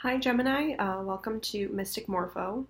Hi Gemini, welcome to Mystic Morpho.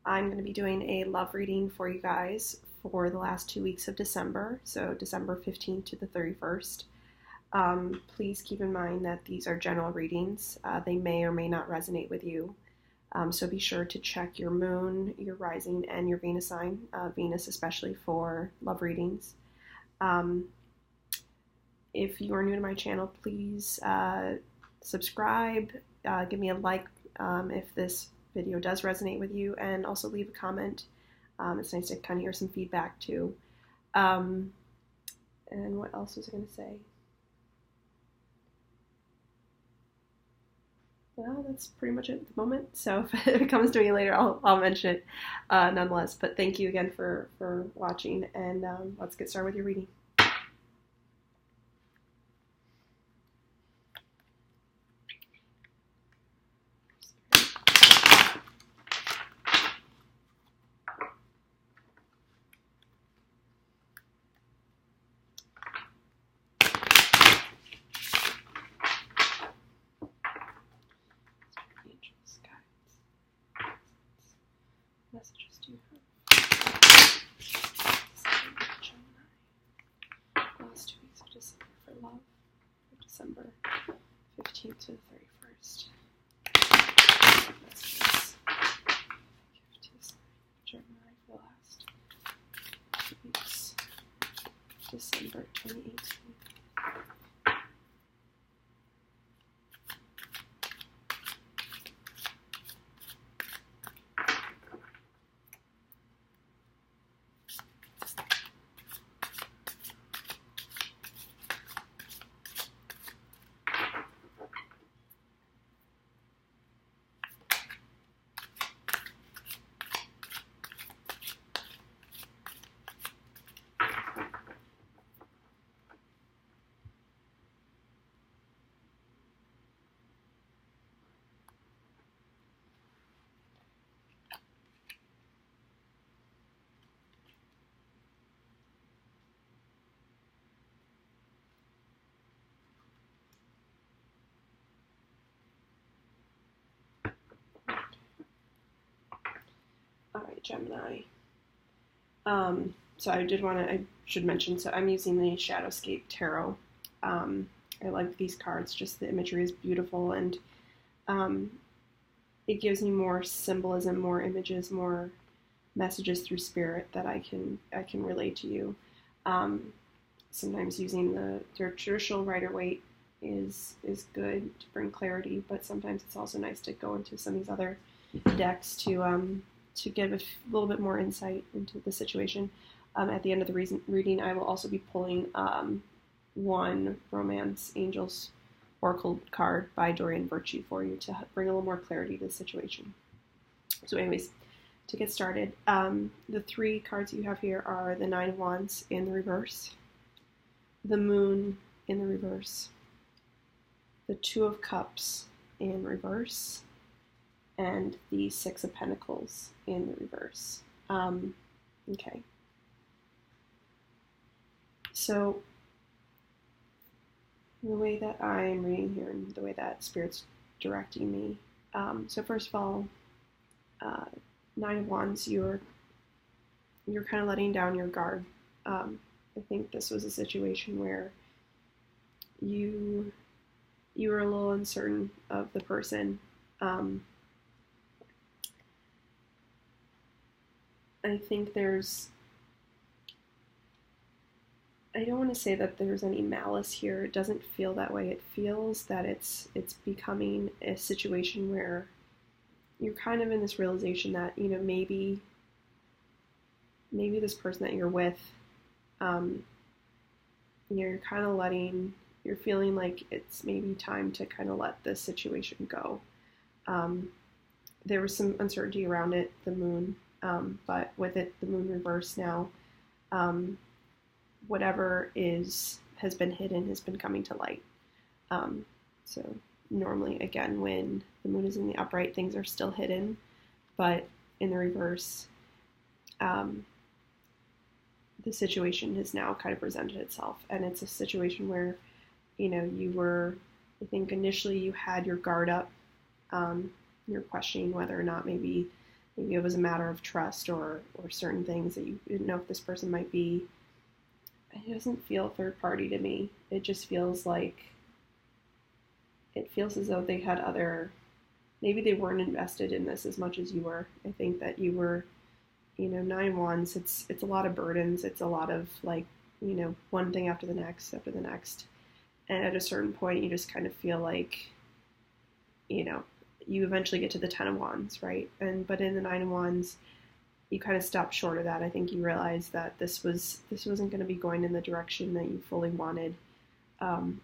I'm going to be doing a love reading for you guys for the last 2 weeks of December, so December 15th to the 31st. Please keep in mind that these are general readings. They may or may not resonate with you, so be sure to check your moon, your rising, and your Venus sign, Venus especially for love readings. If you are new to my channel, please subscribe. Give me a like if this video does resonate with you, and also leave a comment. It's nice to kind of hear some feedback too. And what else was I going to say? Well, that's pretty much it at the moment. So if it comes to me later, I'll mention it nonetheless. But thank you again for watching, and let's get started with your reading. Messages do you have? Gemini. Last 2 weeks of December for love. For December 15th to the 31st. Messages. Give to Gemini for the last 2 weeks. December 2018. Alright, Gemini. So I should mention, so I'm using the Shadowscape Tarot. I like these cards, just the imagery is beautiful, and it gives me more symbolism, more images, more messages through spirit that I can relate to you. Sometimes using the traditional Rider-Waite is good to bring clarity, but sometimes it's also nice to go into some of these other decks to give a little bit more insight into the situation. At the end of the reading, I will also be pulling one Romance Angels Oracle card by Doreen for you to bring a little more clarity to the situation. So anyways, to get started, the 3 cards you have here are the 9 of Wands in the reverse, the Moon in the reverse, the 2 of Cups in reverse, and the 6 of Pentacles in the reverse. Okay. So the way that I'm reading here and the way that Spirit's directing me. So first of all, 9 of Wands, you're kind of letting down your guard. I think this was a situation where you were a little uncertain of the person. I think I don't want to say that there's any malice here. It doesn't feel that way. It feels that it's becoming a situation where you're kind of in this realization that, you know, maybe this person that you're with, you're kind of you're feeling like it's maybe time to kind of let this situation go. There was some uncertainty around it, the moon, but with it, the moon reverse now, whatever has been hidden has been coming to light. So normally, again, when the moon is in the upright, things are still hidden, but in the reverse, the situation has now kind of presented itself, and it's a situation where, you know, I think initially you had your guard up, You're questioning whether or not maybe it was a matter of trust or certain things that you didn't know if this person might be. It doesn't feel third party to me. It just feels like, it feels as though they had other, maybe they weren't invested in this as much as you were. I think that you were, 9-1s, it's a lot of burdens. It's a lot of like, one thing after the next, And at a certain point, you just kind of feel like, you eventually get to the 10 of Wands, right? But in the 9 of Wands, you kind of stop short of that. I think you realize that this wasn't going to be going in the direction that you fully wanted, and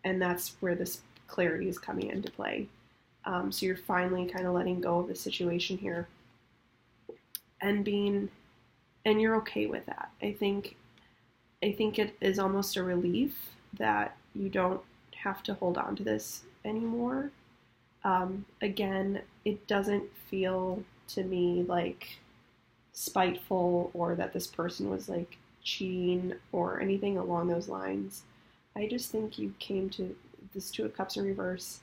that's where this clarity is coming into play. So you're finally kind of letting go of the situation here, and you're okay with that. I think it is almost a relief that you don't have to hold on to this anymore. Again, it doesn't feel to me like spiteful or that this person was like cheating or anything along those lines. I just think you came to this Two of Cups in reverse.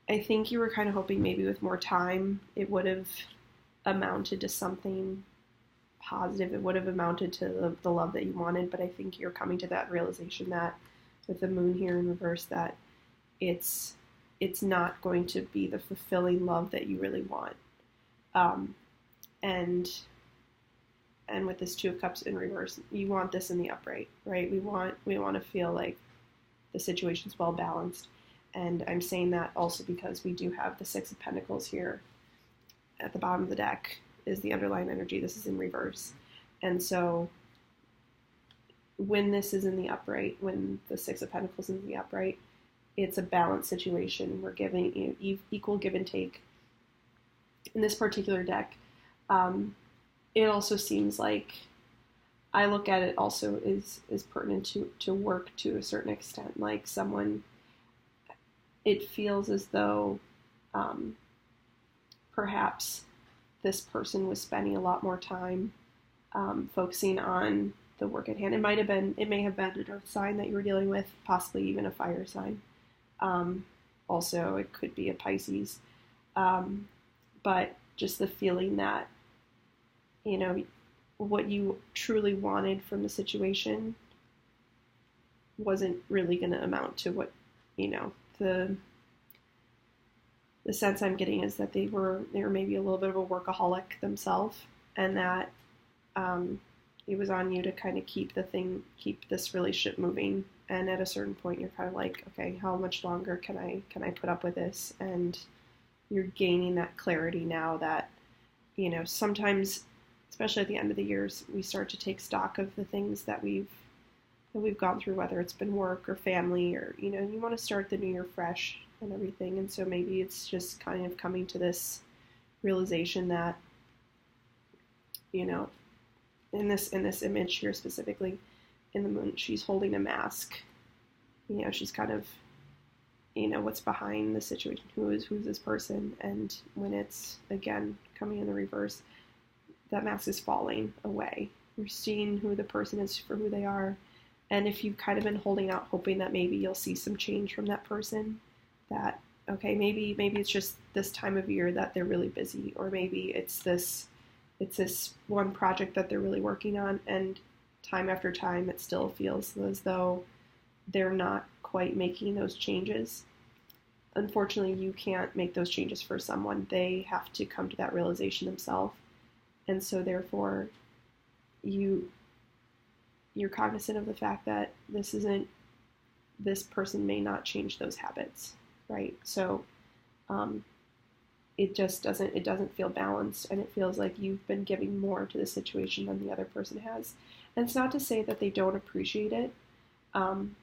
I think you were kind of hoping maybe with more time it would have amounted to something positive. It would have amounted to the love that you wanted, but I think you're coming to that realization that with the Moon here in reverse, that it's not going to be the fulfilling love that you really want. And with this Two of Cups in reverse, you want this in the upright, right? We want to feel like the situation's well balanced. And I'm saying that also because we do have the Six of Pentacles here at the bottom of the deck is the underlying energy. This is in reverse. And so when this is in the upright, when the Six of Pentacles is in the upright, it's a balanced situation. We're giving equal give and take. In this particular deck, it also seems like, I look at it also is pertinent to work to a certain extent. Like someone, it feels as though perhaps this person was spending a lot more time focusing on the work at hand. It may have been an earth sign that you were dealing with, possibly even a fire sign. Also, it could be a Pisces. But just the feeling that, what you truly wanted from the situation wasn't really going to amount to what, the sense I'm getting is that they were maybe a little bit of a workaholic themselves, and that it was on you to kind of keep this relationship moving. And at a certain point, you're kind of like, okay, how much longer can I put up with this? And you're gaining that clarity now that, sometimes, especially at the end of the years, we start to take stock of the things that we've gone through, whether it's been work or family, or, you want to start the new year fresh and everything. And so maybe it's just kind of coming to this realization that, in this image here specifically, in the Moon, she's holding a mask. She's kind of, what's behind the situation, who's this person. And when it's, again, coming in the reverse, that mask is falling away. You're seeing who the person is for who they are. And if you've kind of been holding out, hoping that maybe you'll see some change from that person, that, okay, maybe it's just this time of year that they're really busy, or maybe it's this one project that they're really working on, and time after time it still feels as though they're not quite making those changes. Unfortunately, you can't make those changes for someone. They have to come to that realization themselves. And so therefore, you're cognizant of the fact that this person may not change those habits, right? So it doesn't feel balanced, and it feels like you've been giving more to the situation than the other person has. And it's not to say that they don't appreciate it. I'm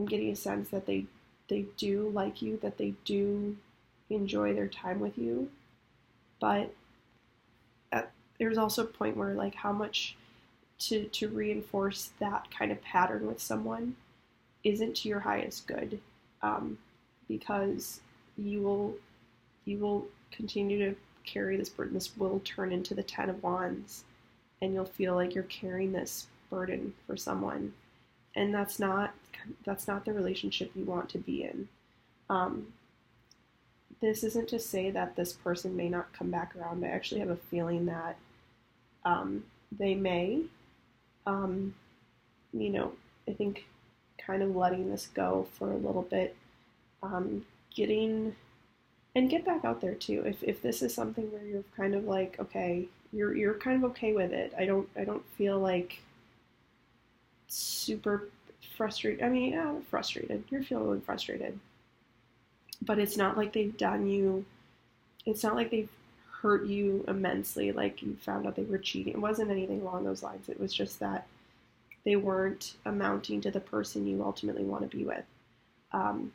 getting a sense that they do like you, that they do enjoy their time with you, but there's also a point where, like, how much to reinforce that kind of pattern with someone isn't to your highest good, because you will continue to carry this burden. This will turn into the 10 of Wands, and you'll feel like you're carrying this burden for someone, and that's not the relationship you want to be in. this isn't to say that this person may not come back around. I actually have a feeling that they may. You know, I think kind of letting this go for a little bit, get back out there too. If this is something where you're kind of like, okay, you're kind of okay with it. I don't feel like super frustrated. I mean, frustrated. You're feeling frustrated. But it's not like they've done you, it's not like they've hurt you immensely, like you found out they were cheating. It wasn't anything along those lines. It was just that they weren't amounting to the person you ultimately want to be with. And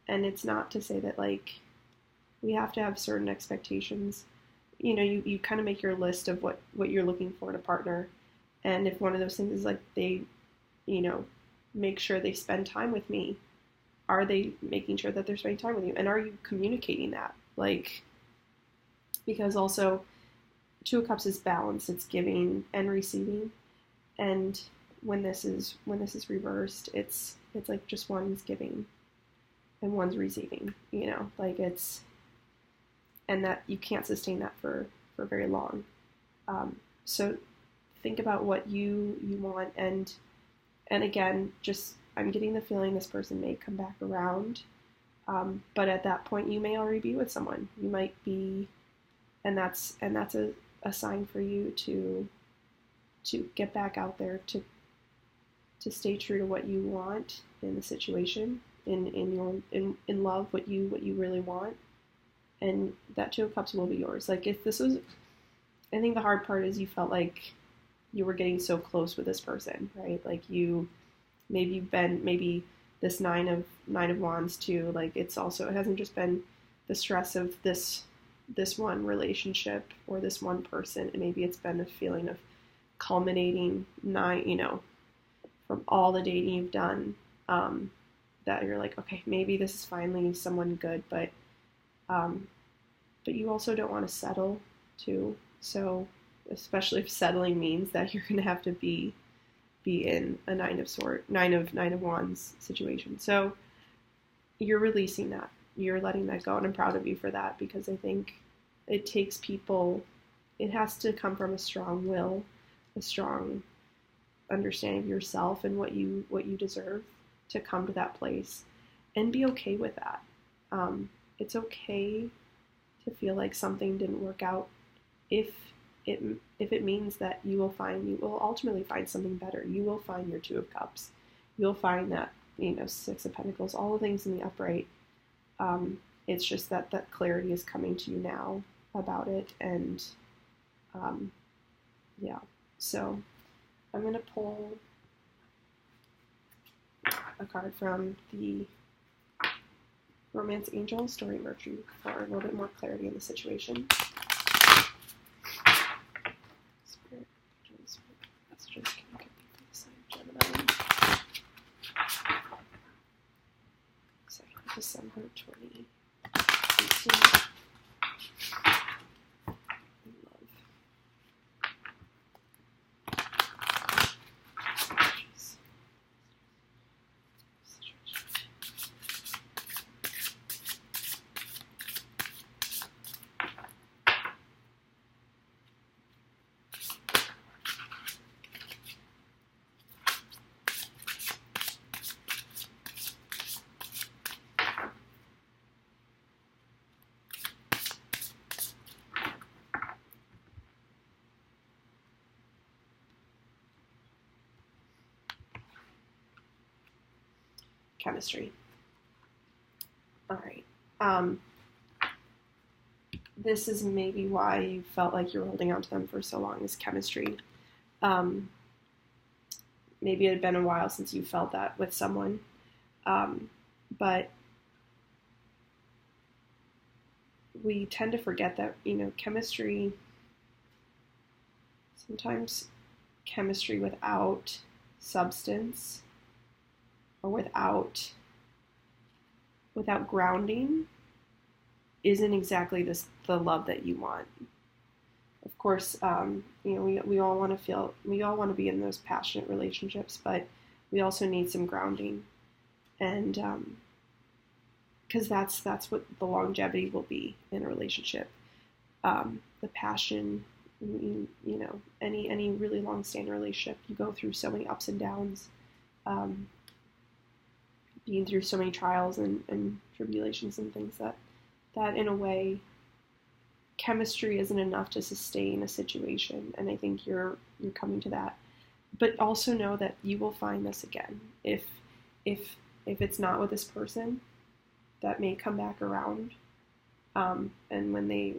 it's not to say that, like, we have to have certain expectations. You know, you kind of make your list of what you're looking for in a partner. And if one of those things is like they, you know, make sure they spend time with me, are they making sure that they're spending time with you? And are you communicating that? Like, because also Two of Cups is balance. It's giving and receiving. And when this is reversed, it's like just one's giving and one's receiving, you know, like and that you can't sustain that for very long. So think about what you want, and again, just, I'm getting the feeling this person may come back around, but at that point you may already be with someone. You might be, and that's a sign for you to get back out there, to stay true to what you want in the situation, in love, what you really want, and that Two of Cups will be yours. Like, if this was, I think the hard part is you felt like you were getting so close with this person, right? Like maybe this nine of wands too. Like, it hasn't just been the stress of this one relationship or this one person, and maybe it's been a feeling of culminating from all the dating you've done, that you're like, okay, maybe this is finally someone good, but you also don't want to settle too. So especially if settling means that you're going to have to be in a nine of wands situation. So you're releasing that. You're letting that go, and I'm proud of you for that, because I think it takes people, it has to come from a strong will, a strong understanding of yourself and what you deserve to come to that place and be okay with that. It's okay to feel like something didn't work out if it means that you will ultimately find something better. You will find your Two of Cups. You'll find that, Six of Pentacles, all the things in the upright. It's just that clarity is coming to you now about it. And yeah, so I'm going to pull a card from the Romance Angel, Story Mercury, for a little bit more clarity in the situation. Spirit, messages, can you give me for the sign of Gemini? December 2018. Chemistry. All right. This is maybe why you felt like you were holding on to them for so long, is chemistry. Maybe it had been a while since you felt that with someone. But we tend to forget that, chemistry, sometimes chemistry without substance or without grounding isn't exactly the love that you want. Of course, we all want to be in those passionate relationships, but we also need some grounding. And because that's what the longevity will be in a relationship. The passion, any really long-standing relationship, you go through so many ups and downs, being through so many trials and tribulations and things that in a way, chemistry isn't enough to sustain a situation, and I think you're coming to that. But also know that you will find this again. If it's not with this person, that may come back around. And when they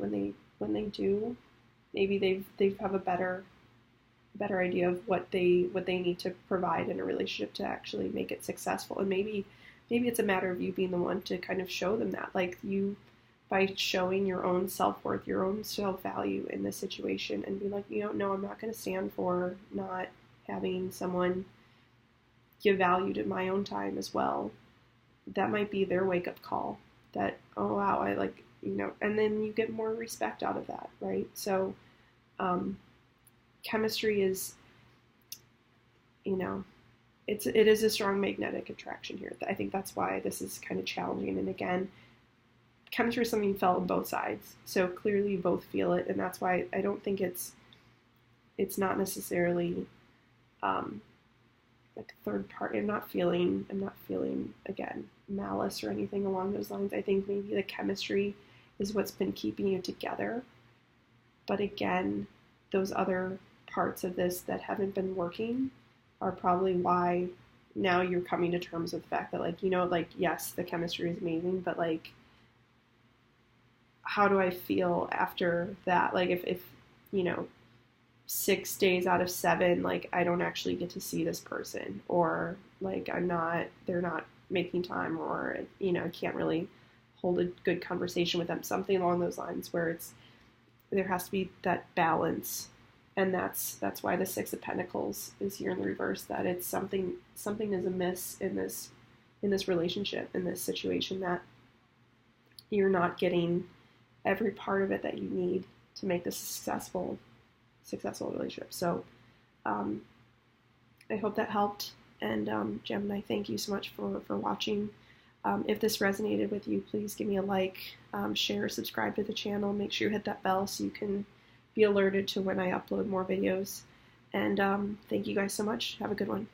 do, maybe they have a better idea of what they need to provide in a relationship to actually make it successful. And maybe it's a matter of you being the one to kind of show them that, like, you, by showing your own self-worth, your own self-value in this situation, and be like, no, I'm not going to stand for not having someone give value to my own time as well. That might be their wake-up call, that, oh wow, I like, and then you get more respect out of that, right? So chemistry is, it is a strong magnetic attraction here. I think that's why this is kind of challenging. And again, chemistry is something felt on both sides, so clearly you both feel it, and that's why I don't think it's not necessarily like a third party. I'm not feeling again malice or anything along those lines. I think maybe the chemistry is what's been keeping you together, but again, those other parts of this that haven't been working are probably why now you're coming to terms with the fact that, like, yes, the chemistry is amazing, but like, how do I feel after that? Like, if 6 days out of 7, like, I don't actually get to see this person, or like they're not making time, or I can't really hold a good conversation with them, something along those lines, where there has to be that balance. And that's why the 6 of Pentacles is here in the reverse, that it's something is amiss in this relationship, in this situation, that you're not getting every part of it that you need to make this a successful relationship. So I hope that helped. And Gemini, thank you so much for watching. If this resonated with you, please give me a like, share, subscribe to the channel. Make sure you hit that bell so you can be alerted to when I upload more videos. And thank you guys so much. Have a good one.